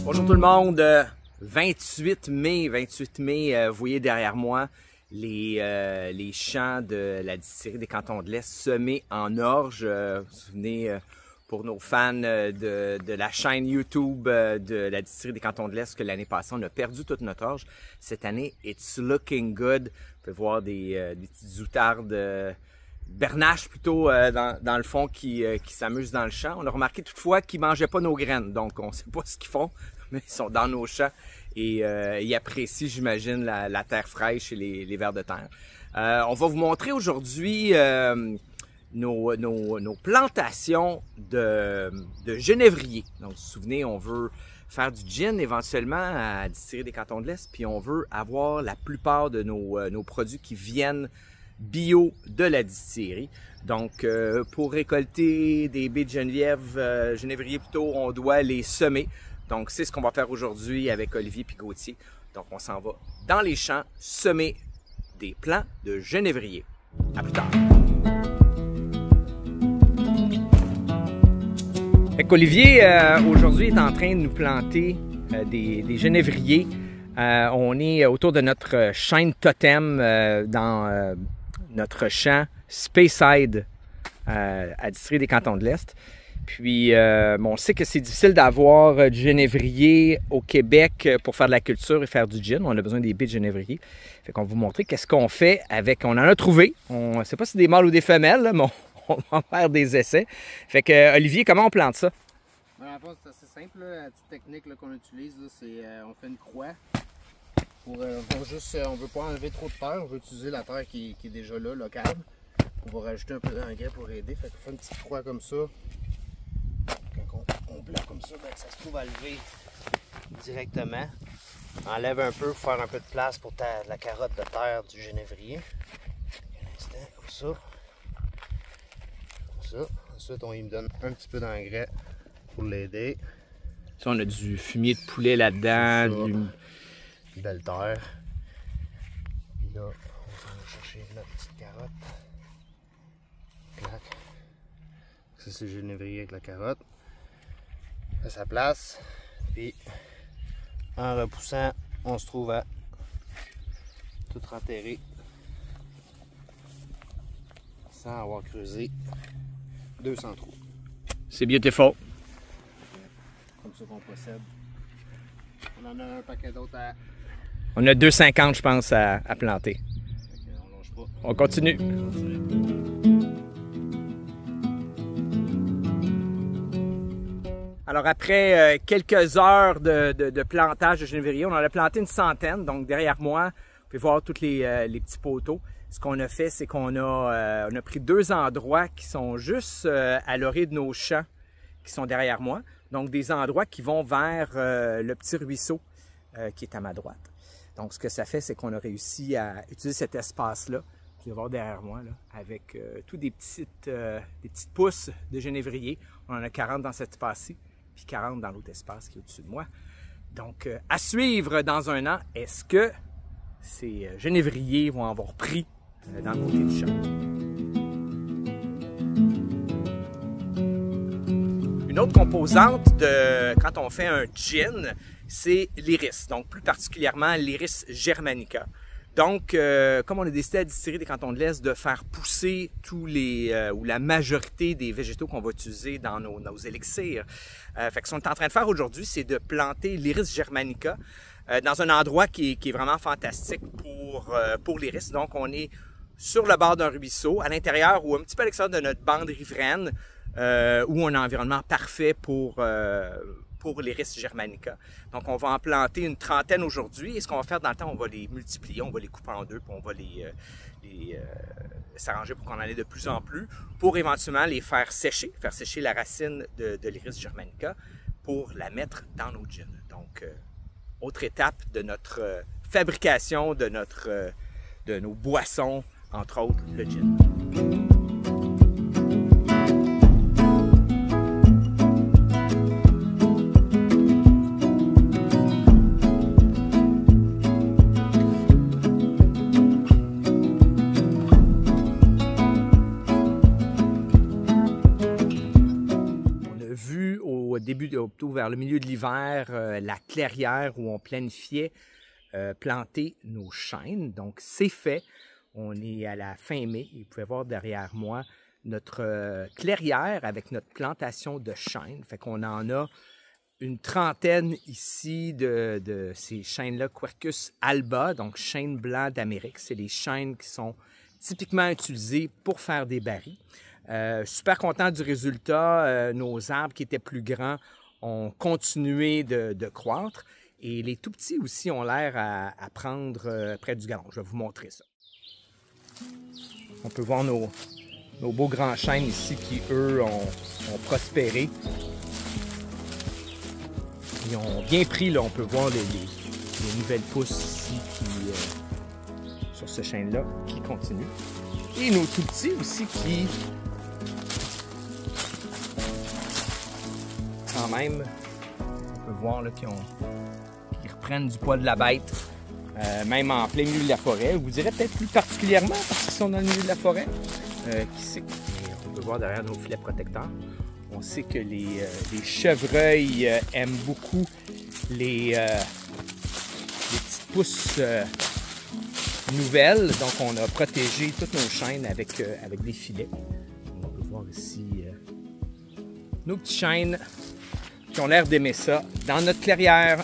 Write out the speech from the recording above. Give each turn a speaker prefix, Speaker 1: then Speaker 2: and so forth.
Speaker 1: Bonjour tout le monde, 28 mai, vous voyez derrière moi les champs de la distillerie des Cantons de l'Est semés en orge. Vous vous souvenez, pour nos fans de la chaîne YouTube de la distillerie des Cantons de l'Est, que l'année passée on a perdu toute notre orge. Cette année, it's looking good. Vous pouvez voir des petites outardes, bernaches plutôt dans le fond qui s'amusent dans le champ. On a remarqué toutefois qu'ils ne mangeaient pas nos graines, donc on ne sait pas ce qu'ils font, mais ils sont dans nos champs et ils apprécient, j'imagine, la terre fraîche et les vers de terre. On va vous montrer aujourd'hui nos plantations de genévrier. Donc, vous vous souvenez, on veut faire du gin éventuellement à la distillerie des Cantons de l'Est, puis on veut avoir la plupart de nos produits qui viennent bio de la distillerie. Donc, pour récolter des baies de genévrier plutôt, on doit les semer. Donc, c'est ce qu'on va faire aujourd'hui avec Olivier et Gauthier. Donc, on s'en va dans les champs semer des plants de genévrier. À plus tard! Olivier, aujourd'hui, est en train de nous planter des genévriers. On est autour de notre chêne totem dans notre champ Speyside à distillerie des Cantons de l'Est. Puis, on sait que c'est difficile d'avoir du genévrier au Québec pour faire de la culture et faire du gin. On a besoin des baies de genévrier. Fait qu'on va vous montrer qu'est-ce qu'on fait avec... On en a trouvé. On ne sait pas si c'est des mâles ou des femelles, là, mais on va faire des essais. Fait que, Olivier, comment on plante ça?
Speaker 2: En fait, c'est assez simple. Là. La petite technique qu'on utilise, c'est on fait une croix. On veut pas enlever trop de terre. On veut utiliser la terre qui est déjà là, locale. On va rajouter un peu d'engrais pour aider. Fait qu'on fait une petite croix comme ça. Quand on bloque comme ça, ben, ça se trouve à lever directement. Enlève un peu pour faire un peu de place pour la carotte de terre du genévrier. Un instant, comme ça. Comme ça. Ensuite, on me donne un petit peu d'engrais pour l'aider.
Speaker 1: Ça, on a du fumier de poulet là-dedans.
Speaker 2: Une belle terre. Puis là, on va chercher notre petite carotte. Clac. Ça, c'est le genévrier avec la carotte. À sa place. Puis, en repoussant, on se trouve à tout enterrer sans avoir creusé 200 trous.
Speaker 1: C'est beautiful.
Speaker 2: Comme ça qu'on procède. On en a un paquet d'autres à...
Speaker 1: On a 2,50 je pense à planter.
Speaker 2: On longe pas.
Speaker 1: On continue. Alors après quelques heures de plantage de genévrier, on en a planté une centaine. Donc derrière moi, vous pouvez voir tous les petits poteaux. Ce qu'on a fait, c'est qu'on a pris deux endroits qui sont juste à l'orée de nos champs qui sont derrière moi. Donc des endroits qui vont vers le petit ruisseau qui est à ma droite. Donc ce que ça fait, c'est qu'on a réussi à utiliser cet espace-là, vous pouvez voir derrière moi, là, avec tous des petites pousses de genévrier. On en a 40 dans cet espace-ci, puis 40 dans l'autre espace qui est au-dessus de moi. Donc à suivre dans un an, est-ce que ces genévriers vont avoir pris dans le côté du champ? Une autre composante quand on fait un gin, c'est l'iris, donc plus particulièrement l'iris germanica. Donc, comme on a décidé à la distillerie des Cantons de l'Est de faire pousser ou la majorité des végétaux qu'on va utiliser dans nos élixirs, fait que ce qu'on est en train de faire aujourd'hui, c'est de planter l'iris germanica dans un endroit qui est vraiment fantastique pour l'iris. Donc, on est sur le bord d'un ruisseau, à l'intérieur ou un petit peu à l'extérieur de notre bande riveraine, où on a un environnement parfait pour l'iris germanica. Donc, on va en planter une trentaine aujourd'hui. Et ce qu'on va faire dans le temps, on va les multiplier, on va les couper en deux, puis on va s'arranger pour qu'on en ait de plus en plus, pour éventuellement les faire sécher la racine de l'iris germanica pour la mettre dans nos gins. Donc, autre étape de notre fabrication de nos boissons, entre autres le gin. au début, plutôt vers le milieu de l'hiver, la clairière où on planifiait planter nos chênes. Donc, c'est fait. On est à la fin mai et vous pouvez voir derrière moi notre clairière avec notre plantation de chênes. Fait qu'on en a une trentaine ici de ces chênes-là, Quercus alba, donc chênes blancs d'Amérique. C'est les chênes qui sont typiquement utilisés pour faire des barils. Super content du résultat. Nos arbres qui étaient plus grands ont continué de croître. Et les tout petits aussi ont l'air à prendre près du galon. Je vais vous montrer ça. On peut voir nos beaux grands chênes ici qui, eux, ont prospéré. Ils ont bien pris, là, on peut voir les nouvelles pousses ici sur ce chêne-là qui continuent. Et nos tout petits aussi qui, quand même, on peut voir qu'ils reprennent du poids de la bête, même en plein milieu de la forêt. Je vous dirais peut-être plus particulièrement parce qu'ils sont dans le milieu de la forêt. Qui sait? Et on peut voir derrière nos filets protecteurs. On sait que les chevreuils aiment beaucoup les petites pousses nouvelles. Donc, on a protégé toutes nos chênes avec des filets. On peut voir ici nos petits chênes qui ont l'air d'aimer ça dans notre clairière.